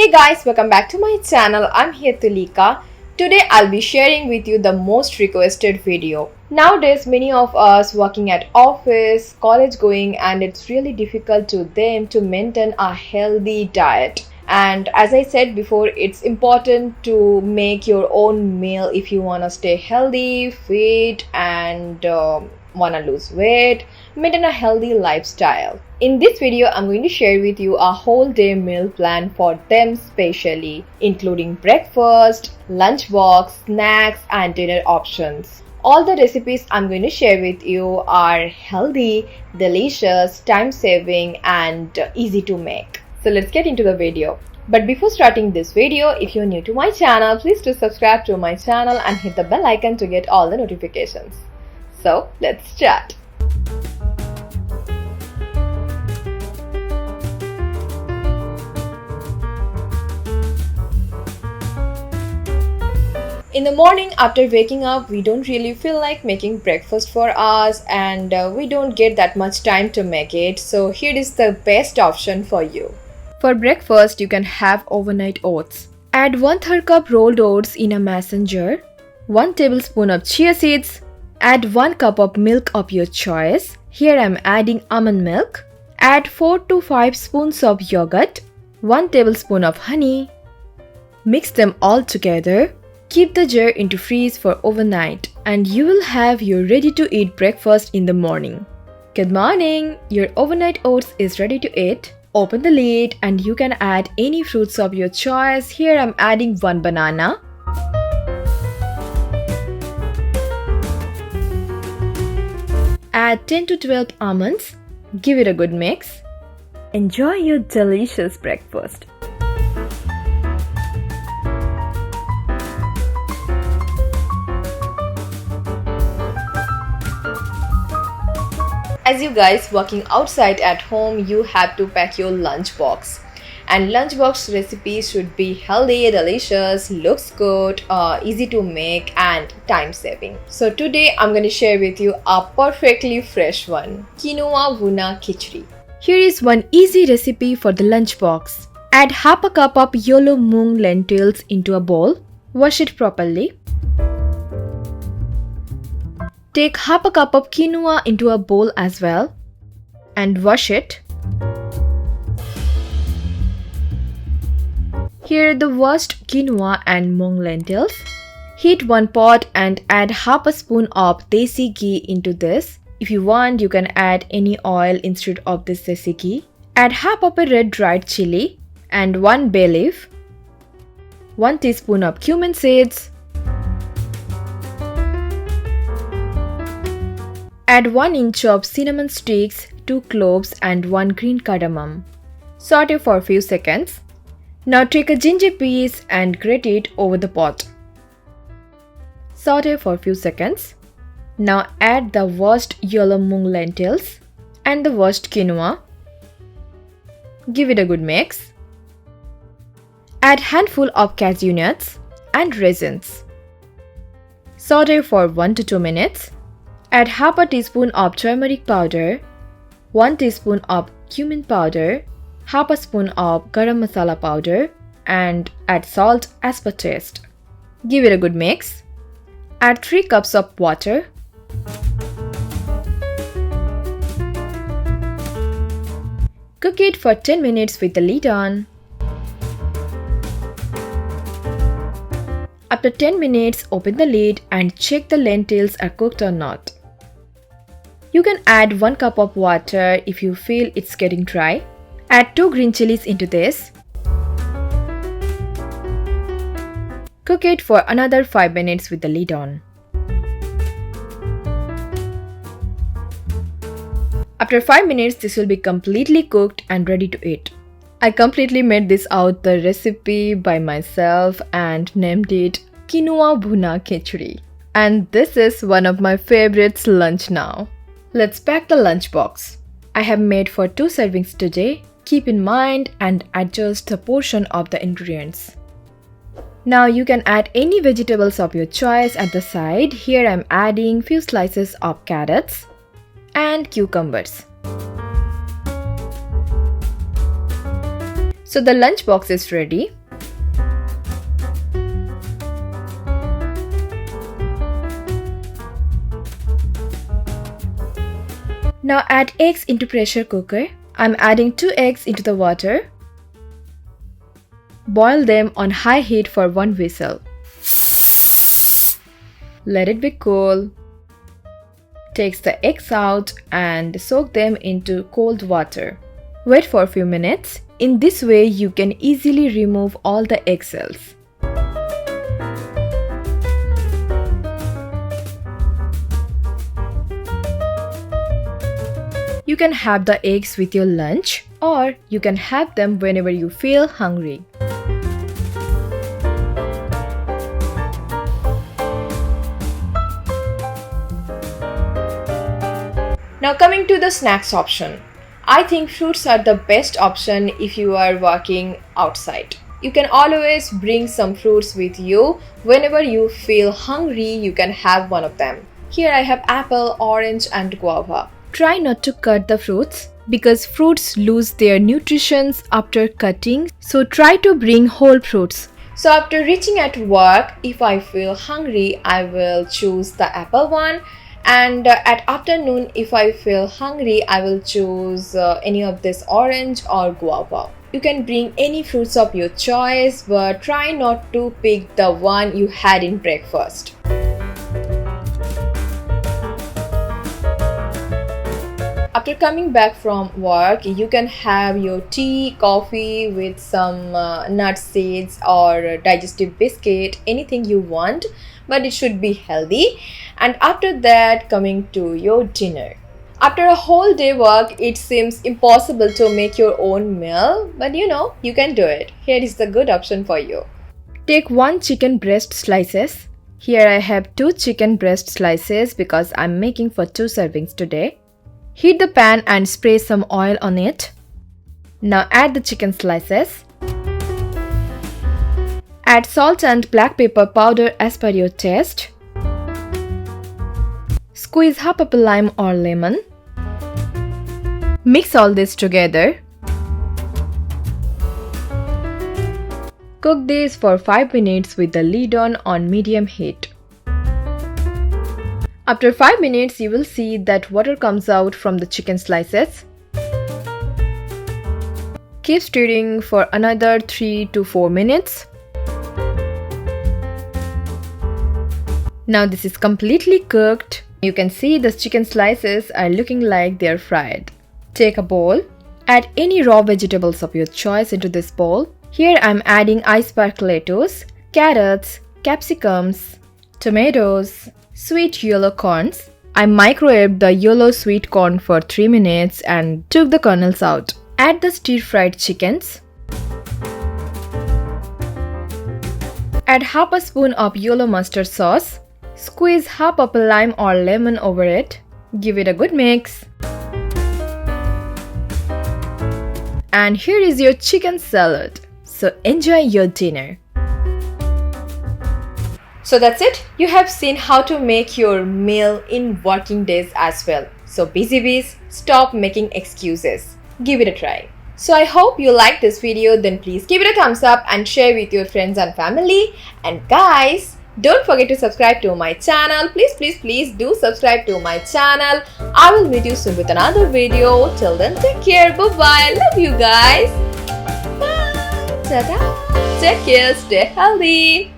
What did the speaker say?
Hey guys, welcome back to my channel. I'm here Tulika. Today I'll be sharing with you the most requested video. Nowadays many of us working at office, college going, and it's really difficult to them to maintain a healthy diet. And as I said before, it's important to make your own meal if you want to stay healthy, fit, and want to lose weight, maintain a healthy lifestyle. In this video, I'm going to share with you a whole day meal plan for them specially, including breakfast, lunch box, snacks, and dinner options. All the recipes I'm going to share with you are healthy, delicious, time-saving, and easy to make. So let's get into the video. But before starting this video, if you're new to my channel, please do subscribe to my channel and hit the bell icon to get all the notifications. So let's start. In the morning after waking up, we don't really feel like making breakfast for us, and we don't get that much time to make it. So here is the best option for you. For breakfast, you can have overnight oats. Add 1/3 cup rolled oats in a mason jar, 1 tablespoon of chia seeds, add 1 cup of milk of your choice. Here I am adding almond milk. Add 4 to 5 spoons of yogurt, 1 tablespoon of honey. Mix them all together. Keep the jar into freeze for overnight and you will have your ready to eat breakfast in the morning. Good morning! Your overnight oats is ready to eat. Open the lid and you can add any fruits of your choice. Here I'm adding 1 banana. Add 10 to 12 almonds. Give it a good mix. Enjoy your delicious breakfast. As you guys working outside at home, you have to pack your lunch box. And lunchbox recipes should be healthy, delicious, looks good, easy to make, and time saving. So today I'm going to share with you a perfectly fresh one, quinoa bhuna khichdi. Here is one easy recipe for the lunchbox. Add half a cup of yellow moong lentils into a bowl. Wash it properly. Take half a cup of quinoa into a bowl as well and wash it. Here are the washed quinoa and moong lentils. Heat 1 pot and add half a spoon of desi ghee into this. If you want, you can add any oil instead of this desi ghee. Add half of a red dried chili and 1 bay leaf, 1 teaspoon of cumin seeds. Add 1 inch of cinnamon sticks, 2 cloves and 1 green cardamom. Saute for a few seconds. Now take a ginger piece and grate it over the pot. Saute for a few seconds. Now add the washed yellow moong lentils and the washed quinoa. Give it a good mix. Add handful of cashew nuts and raisins. Saute for 1 to 2 minutes. Add half a teaspoon of turmeric powder, 1 teaspoon of cumin powder, half a spoon of garam masala powder, and add salt as per taste. Give it a good mix. Add 3 cups of water. Cook it for 10 minutes with the lid on. After 10 minutes, open the lid and check the lentils are cooked or not. You can add 1 cup of water if you feel it's getting dry. Add 2 green chilies into this. Cook it for another 5 minutes with the lid on. After 5 minutes, this will be completely cooked and ready to eat. I completely made this out the recipe by myself and named it quinoa bhuna khichdi. And this is one of my favorites lunch now. Let's pack the lunch box. I have made for 2 servings today. Keep in mind and adjust the portion of the ingredients. Now you can add any vegetables of your choice at the side. Here I am adding few slices of carrots and cucumbers. So the lunch box is ready. Now add eggs into pressure cooker. I'm adding 2 eggs into the water. Boil them on high heat for 1 whistle. Let it be cool. Take the eggs out and soak them into cold water. Wait for a few minutes. In this way, you can easily remove all the egg cells. You can have the eggs with your lunch, or you can have them whenever you feel hungry. Now coming to the snacks option. I think fruits are the best option if you are working outside. You can always bring some fruits with you. Whenever you feel hungry, you can have one of them. Here I have apple, orange and guava. Try not to cut the fruits because fruits lose their nutrition after cutting. So try to bring whole fruits. So after reaching at work, if I feel hungry, I will choose the apple one. And at afternoon, if I feel hungry, I will choose any of this orange or guava. You can bring any fruits of your choice, but try not to pick the one you had in breakfast. After coming back from work, you can have your tea, coffee with some nut seeds or digestive biscuit, anything you want, but it should be healthy. And after that, coming to your dinner. After a whole day work, it seems impossible to make your own meal, but you can do it. Here is the good option for you. Take 1 chicken breast slices. Here I have 2 chicken breast slices because I'm making for 2 servings today. Heat the pan and spray some oil on it. Now add the chicken slices. Add salt and black pepper powder as per your taste. Squeeze half of a lime or lemon. Mix all this together. Cook this for 5 minutes with the lid on medium heat. After 5 minutes, you will see that water comes out from the chicken slices. Keep stirring for another 3 to 4 minutes. Now this is completely cooked. You can see the chicken slices are looking like they are fried. Take a bowl. Add any raw vegetables of your choice into this bowl. Here I am adding iceberg lettuce, carrots, capsicums, tomatoes, sweet yellow corns. I microwaved the yellow sweet corn for 3 minutes and took the kernels out. Add the stir-fried chickens. Add half a spoon of yellow mustard sauce. Squeeze half of a lime or lemon over it. Give it a good mix. And here is your chicken salad. So enjoy your dinner. So that's it. You have seen how to make your meal in working days as well. So busy bees, stop making excuses. Give it a try. So I hope you liked this video. Then please give it a thumbs up and share with your friends and family. And guys, don't forget to subscribe to my channel. Please do subscribe to my channel. I will meet you soon with another video. Till then, take care. Bye-bye. Love you guys. Bye. Ta-da. Take care. Stay healthy.